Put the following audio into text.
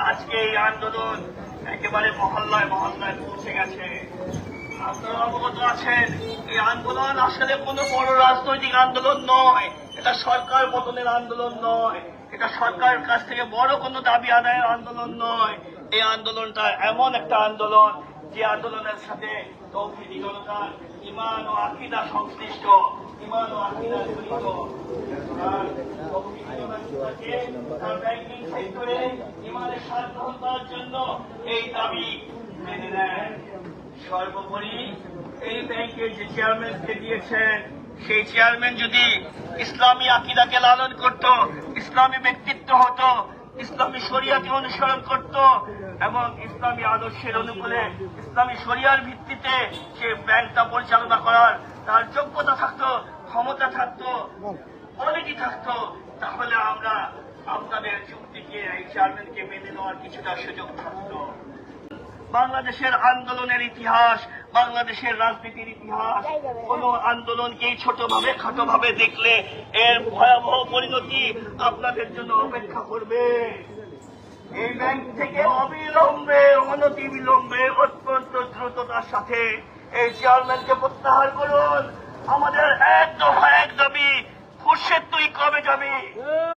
আজকে এই আন্দোলন একেবারে মহল্লায় মহল্লায় পৌঁছে গেছে। আপনারা অবগত আছেন, এই আন্দোলন আসলে কোনো বড় রাজনৈতিক আন্দোলন নয়, এটা সরকার পতনের আন্দোলন নয়, এটা সরকারের কাছ থেকে বড় কোনো দাবি আদায়ের আন্দোলন নয়। এই আন্দোলনটা এমন একটা আন্দোলন যে আন্দোলনের সাথে তৌহিদি জনতার ঈমান ও আকীদা সংশ্লিষ্ট, ঈমান ও আকীদা জড়িত। তার ব্যাংকিং সেক্টরে ঈমানের স্বাদ গ্রহণ করার জন্য এই দাবি মেনে নেয়। সর্বোপরি এই ব্যাংকের যে চেয়ারম্যানকে দিয়েছেন, সেই চেয়ারম্যান যদি ইসলামী আকীদাকে লালন করত, ইসলামী ব্যক্তিত্ব হতো, ইসলামী শরিয়াকে অনুসরণ করত এবং ইসলামী আদর্শের অনুকূলে ইসলামী শরিয়ার ভিত্তিতে সে ব্যাংকটা পরিচালনা করার তার যোগ্যতা থাকতো, ক্ষমতা থাকতো, কোয়ালিটি থাকতো, তাহলে আমরা আপনাদের চুক্তিকে এই চেয়ারম্যানকে মেনে নেওয়ার কিছুটা সুযোগ থাকতো। বাংলাদেশের আন্দোলনের ইতিহাস, বাংলাদেশের রাজনীতির ইতিহাস, কোন আন্দোলনকেই ছোটভাবে খাটোভাবে দেখলে এর ভয়াবহ পরিণতি আপনাদের জন্য অপেক্ষা করবে। এই ব্যাংক থেকে অবিলম্বে অনতিবিলম্বে অত্যন্ত দ্রুততার সাথে এই চেয়ারম্যানকে প্রত্যাহার করুন। আমাদের এক দফা এক দাবি, খুরশেদ তুই কবে যাবি?